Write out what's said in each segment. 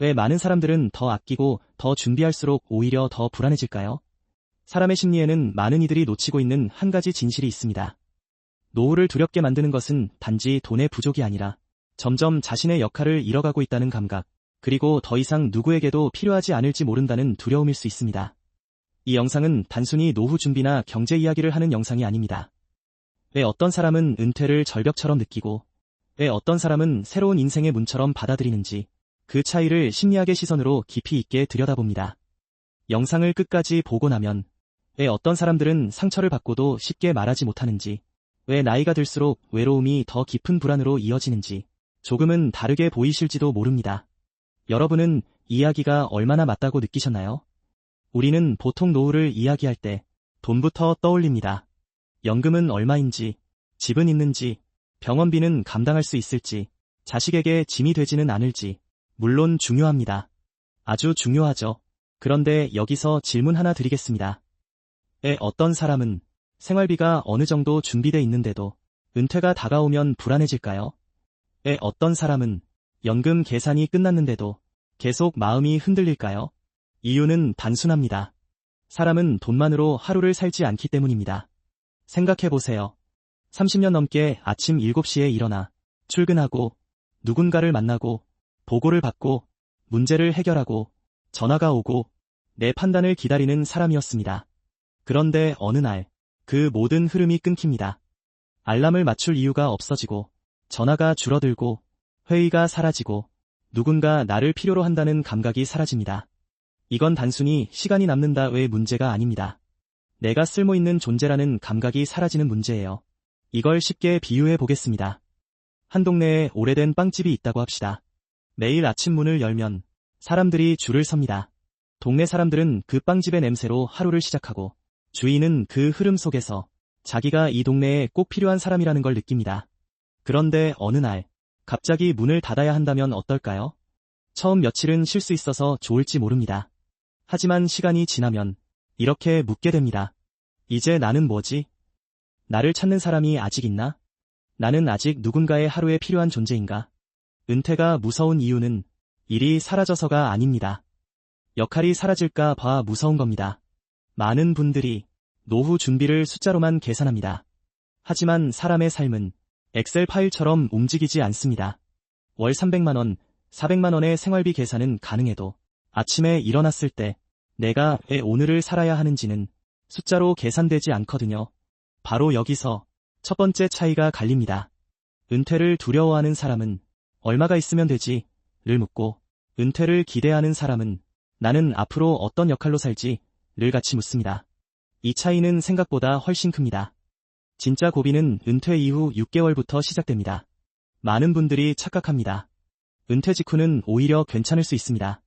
왜 많은 사람들은 더 아끼고 더 준비할수록 오히려 더 불안해질까요? 사람의 심리에는 많은 이들이 놓치고 있는 한 가지 진실이 있습니다. 노후를 두렵게 만드는 것은 단지 돈의 부족이 아니라 점점 자신의 역할을 잃어가고 있다는 감각, 그리고 더 이상 누구에게도 필요하지 않을지 모른다는 두려움일 수 있습니다. 이 영상은 단순히 노후 준비나 경제 이야기를 하는 영상이 아닙니다. 왜 어떤 사람은 은퇴를 절벽처럼 느끼고, 왜 어떤 사람은 새로운 인생의 문처럼 받아들이는지, 그 차이를 심리학의 시선으로 깊이 있게 들여다봅니다. 영상을 끝까지 보고 나면 왜 어떤 사람들은 상처를 받고도 쉽게 말하지 못하는지, 왜 나이가 들수록 외로움이 더 깊은 불안으로 이어지는지 조금은 다르게 보이실지도 모릅니다. 여러분은 이 이야기가 얼마나 맞다고 느끼셨나요? 우리는 보통 노후를 이야기할 때 돈부터 떠올립니다. 연금은 얼마인지, 집은 있는지, 병원비는 감당할 수 있을지, 자식에게 짐이 되지는 않을지, 물론 중요합니다. 아주 중요하죠. 그런데 여기서 질문 하나 드리겠습니다. 왜 어떤 사람은 생활비가 어느 정도 준비돼 있는데도 은퇴가 다가오면 불안해질까요? 왜 어떤 사람은 연금 계산이 끝났는데도 계속 마음이 흔들릴까요? 이유는 단순합니다. 사람은 돈만으로 하루를 살지 않기 때문입니다. 생각해보세요. 30년 넘게 아침 7시에 일어나 출근하고 누군가를 만나고 보고를 받고 문제를 해결하고 전화가 오고 내 판단을 기다리는 사람이었습니다. 그런데 어느 날 그 모든 흐름이 끊깁니다. 알람을 맞출 이유가 없어지고 전화가 줄어들고 회의가 사라지고 누군가 나를 필요로 한다는 감각이 사라집니다. 이건 단순히 시간이 남는다의 문제가 아닙니다. 내가 쓸모있는 존재라는 감각이 사라지는 문제예요. 이걸 쉽게 비유해 보겠습니다. 한 동네에 오래된 빵집이 있다고 합시다. 매일 아침 문을 열면 사람들이 줄을 섭니다. 동네 사람들은 그 빵집의 냄새로 하루를 시작하고 주인은 그 흐름 속에서 자기가 이 동네에 꼭 필요한 사람이라는 걸 느낍니다. 그런데 어느 날 갑자기 문을 닫아야 한다면 어떨까요? 처음 며칠은 쉴 수 있어서 좋을지 모릅니다. 하지만 시간이 지나면 이렇게 묻게 됩니다. 이제 나는 뭐지? 나를 찾는 사람이 아직 있나? 나는 아직 누군가의 하루에 필요한 존재인가? 은퇴가 무서운 이유는 일이 사라져서가 아닙니다. 역할이 사라질까 봐 무서운 겁니다. 많은 분들이 노후 준비를 숫자로만 계산합니다. 하지만 사람의 삶은 엑셀 파일처럼 움직이지 않습니다. 월 300만 원, 400만 원의 생활비 계산은 가능해도 아침에 일어났을 때 내가 왜 오늘을 살아야 하는지는 숫자로 계산되지 않거든요. 바로 여기서 첫 번째 차이가 갈립니다. 은퇴를 두려워하는 사람은 얼마가 있으면 되지? 를 묻고 은퇴를 기대하는 사람은 나는 앞으로 어떤 역할로 살지? 를 같이 묻습니다. 이 차이는 생각보다 훨씬 큽니다. 진짜 고비는 은퇴 이후 6개월부터 시작됩니다. 많은 분들이 착각합니다. 은퇴 직후는 오히려 괜찮을 수 있습니다.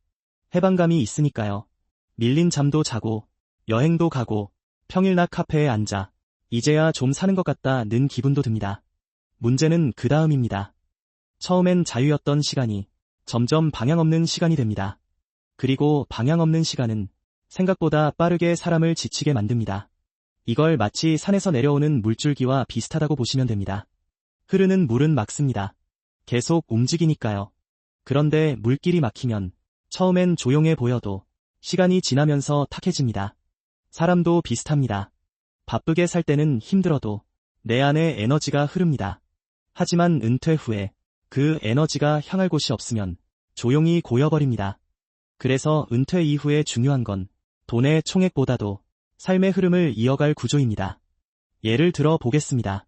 해방감이 있으니까요. 밀린 잠도 자고 여행도 가고 평일낮 카페에 앉아 이제야 좀 사는 것 같다는 기분도 듭니다. 문제는 그 다음입니다. 처음엔 자유였던 시간이 점점 방향 없는 시간이 됩니다. 그리고 방향 없는 시간은 생각보다 빠르게 사람을 지치게 만듭니다. 이걸 마치 산에서 내려오는 물줄기와 비슷하다고 보시면 됩니다. 흐르는 물은 막습니다. 계속 움직이니까요. 그런데 물길이 막히면 처음엔 조용해 보여도 시간이 지나면서 탁해집니다. 사람도 비슷합니다. 바쁘게 살 때는 힘들어도 내 안에 에너지가 흐릅니다. 하지만 은퇴 후에 그 에너지가 향할 곳이 없으면 조용히 고여버립니다. 그래서 은퇴 이후에 중요한 건 돈의 총액보다도 삶의 흐름을 이어갈 구조입니다. 예를 들어 보겠습니다.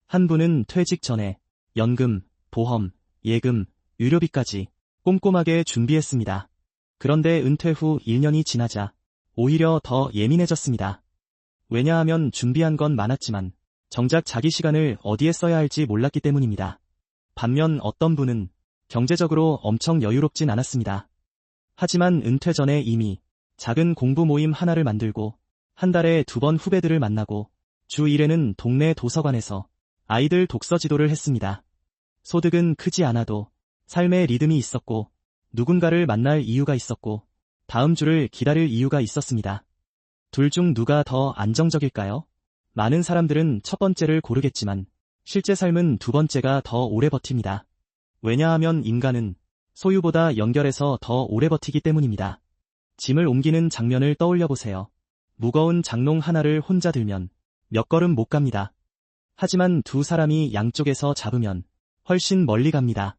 한 분은 퇴직 전에 연금, 보험, 예금, 의료비까지 꼼꼼하게 준비했습니다. 그런데 은퇴 후 1년이 지나자 오히려 더 예민해졌습니다. 왜냐하면 준비한 건 많았지만 정작 자기 시간을 어디에 써야 할지 몰랐기 때문입니다. 반면 어떤 분은 경제적으로 엄청 여유롭진 않았습니다. 하지만 은퇴 전에 이미 작은 공부 모임 하나를 만들고 한 달에 2번 후배들을 만나고 주 1회는 동네 도서관에서 아이들 독서 지도를 했습니다. 소득은 크지 않아도 삶의 리듬이 있었고 누군가를 만날 이유가 있었고 다음 주를 기다릴 이유가 있었습니다. 둘 중 누가 더 안정적일까요? 많은 사람들은 첫 번째를 고르겠지만 실제 삶은 두 번째가 더 오래 버팁니다. 왜냐하면 인간은 소유보다 연결해서 더 오래 버티기 때문입니다. 짐을 옮기는 장면을 떠올려 보세요. 무거운 장롱 하나를 혼자 들면 몇 걸음 못 갑니다. 하지만 두 사람이 양쪽에서 잡으면 훨씬 멀리 갑니다.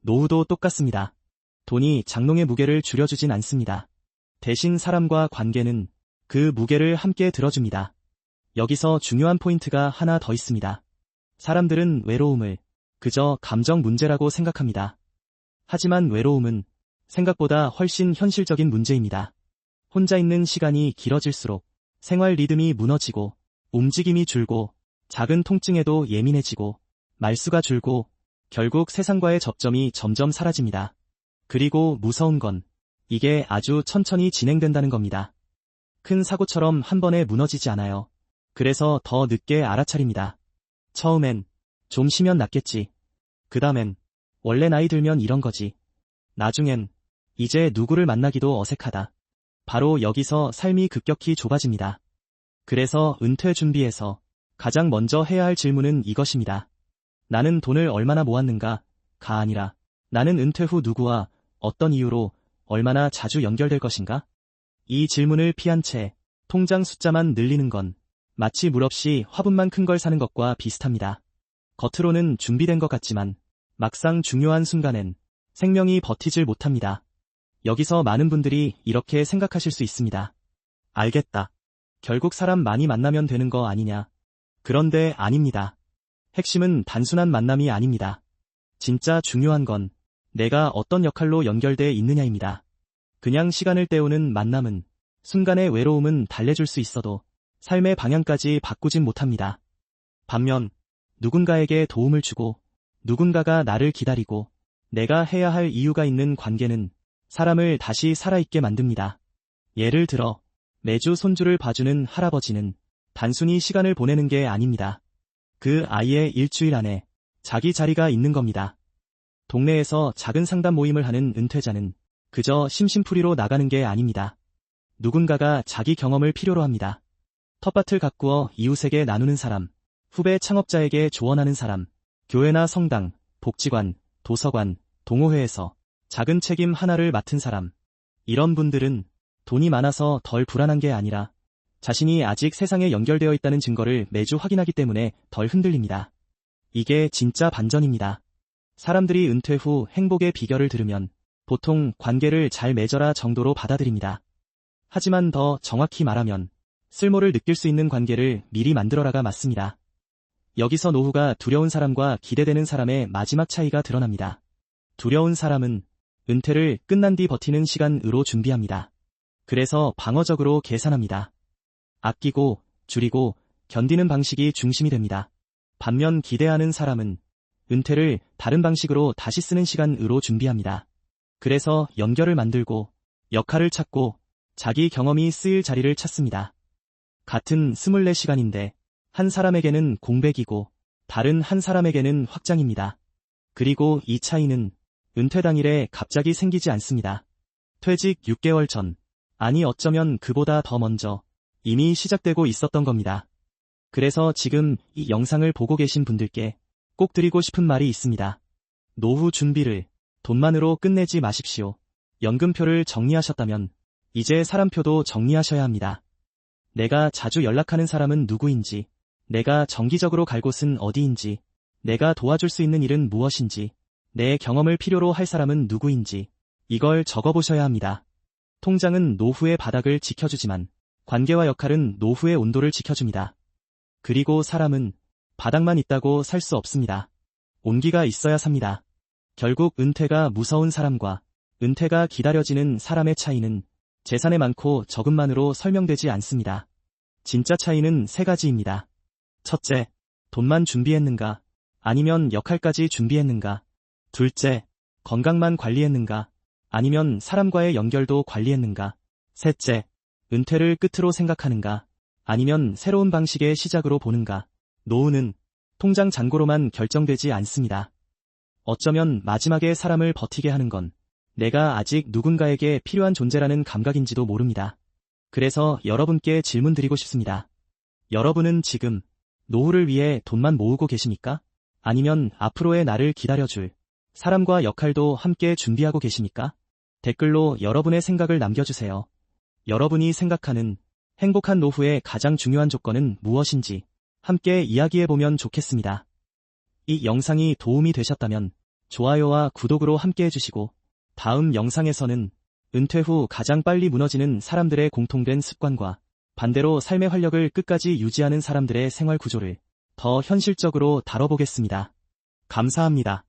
노후도 똑같습니다. 돈이 장롱의 무게를 줄여주진 않습니다. 대신 사람과 관계는 그 무게를 함께 들어줍니다. 여기서 중요한 포인트가 하나 더 있습니다. 사람들은 외로움을 그저 감정 문제라고 생각합니다. 하지만 외로움은 생각보다 훨씬 현실적인 문제입니다. 혼자 있는 시간이 길어질수록 생활 리듬이 무너지고 움직임이 줄고 작은 통증에도 예민해지고 말수가 줄고 결국 세상과의 접점이 점점 사라집니다. 그리고 무서운 건 이게 아주 천천히 진행된다는 겁니다. 큰 사고처럼 한 번에 무너지지 않아요. 그래서 더 늦게 알아차립니다. 처음엔 좀 쉬면 낫겠지. 그 다음엔 원래 나이 들면 이런 거지. 나중엔 이제 누구를 만나기도 어색하다. 바로 여기서 삶이 급격히 좁아집니다. 그래서 은퇴 준비에서 가장 먼저 해야 할 질문은 이것입니다. 나는 돈을 얼마나 모았는가가 아니라 나는 은퇴 후 누구와 어떤 이유로 얼마나 자주 연결될 것인가? 이 질문을 피한 채 통장 숫자만 늘리는 건 마치 물 없이 화분만 큰 걸 사는 것과 비슷합니다. 겉으로는 준비된 것 같지만 막상 중요한 순간엔 생명이 버티질 못합니다. 여기서 많은 분들이 이렇게 생각하실 수 있습니다. 알겠다. 결국 사람 많이 만나면 되는 거 아니냐. 그런데 아닙니다. 핵심은 단순한 만남이 아닙니다. 진짜 중요한 건 내가 어떤 역할로 연결돼 있느냐입니다. 그냥 시간을 때우는 만남은 순간의 외로움은 달래줄 수 있어도 삶의 방향까지 바꾸진 못합니다. 반면 누군가에게 도움을 주고 누군가가 나를 기다리고 내가 해야 할 이유가 있는 관계는 사람을 다시 살아있게 만듭니다. 예를 들어 매주 손주를 봐주는 할아버지는 단순히 시간을 보내는 게 아닙니다. 그 아이의 일주일 안에 자기 자리가 있는 겁니다. 동네에서 작은 상담 모임을 하는 은퇴자는 그저 심심풀이로 나가는 게 아닙니다. 누군가가 자기 경험을 필요로 합니다. 텃밭을 가꾸어 이웃에게 나누는 사람, 후배 창업자에게 조언하는 사람, 교회나 성당, 복지관, 도서관, 동호회에서 작은 책임 하나를 맡은 사람. 이런 분들은 돈이 많아서 덜 불안한 게 아니라 자신이 아직 세상에 연결되어 있다는 증거를 매주 확인하기 때문에 덜 흔들립니다. 이게 진짜 반전입니다. 사람들이 은퇴 후 행복의 비결을 들으면 보통 관계를 잘 맺어라 정도로 받아들입니다. 하지만 더 정확히 말하면 쓸모를 느낄 수 있는 관계를 미리 만들어라가 맞습니다. 여기서 노후가 두려운 사람과 기대되는 사람의 마지막 차이가 드러납니다. 두려운 사람은 은퇴를 끝난 뒤 버티는 시간으로 준비합니다. 그래서 방어적으로 계산합니다. 아끼고 줄이고 견디는 방식이 중심이 됩니다. 반면 기대하는 사람은 은퇴를 다른 방식으로 다시 쓰는 시간으로 준비합니다. 그래서 연결을 만들고 역할을 찾고 자기 경험이 쓰일 자리를 찾습니다. 같은 24시간인데 한 사람에게는 공백이고 다른 한 사람에게는 확장입니다. 그리고 이 차이는 은퇴 당일에 갑자기 생기지 않습니다. 퇴직 6개월 전, 아니 어쩌면 그보다 더 먼저 이미 시작되고 있었던 겁니다. 그래서 지금 이 영상을 보고 계신 분들께 꼭 드리고 싶은 말이 있습니다. 노후 준비를 돈만으로 끝내지 마십시오. 연금표를 정리하셨다면 이제 사람표도 정리하셔야 합니다. 내가 자주 연락하는 사람은 누구인지, 내가 정기적으로 갈 곳은 어디인지, 내가 도와줄 수 있는 일은 무엇인지, 내 경험을 필요로 할 사람은 누구인지 이걸 적어보셔야 합니다. 통장은 노후의 바닥을 지켜주지만 관계와 역할은 노후의 온도를 지켜줍니다. 그리고 사람은 바닥만 있다고 살 수 없습니다. 온기가 있어야 삽니다. 결국 은퇴가 무서운 사람과 은퇴가 기다려지는 사람의 차이는 재산의 많고 적음만으로 설명되지 않습니다. 진짜 차이는 세 가지입니다. 첫째, 돈만 준비했는가? 아니면 역할까지 준비했는가? 둘째, 건강만 관리했는가? 아니면 사람과의 연결도 관리했는가? 셋째, 은퇴를 끝으로 생각하는가? 아니면 새로운 방식의 시작으로 보는가? 노후는 통장 잔고로만 결정되지 않습니다. 어쩌면 마지막에 사람을 버티게 하는 건 내가 아직 누군가에게 필요한 존재라는 감각인지도 모릅니다. 그래서 여러분께 질문 드리고 싶습니다. 여러분은 지금 노후를 위해 돈만 모으고 계십니까? 아니면 앞으로의 나를 기다려줄 사람과 역할도 함께 준비하고 계십니까? 댓글로 여러분의 생각을 남겨주세요. 여러분이 생각하는 행복한 노후의 가장 중요한 조건은 무엇인지 함께 이야기해보면 좋겠습니다. 이 영상이 도움이 되셨다면 좋아요와 구독으로 함께 해주시고, 다음 영상에서는 은퇴 후 가장 빨리 무너지는 사람들의 공통된 습관과 반대로 삶의 활력을 끝까지 유지하는 사람들의 생활 구조를 더 현실적으로 다뤄보겠습니다. 감사합니다.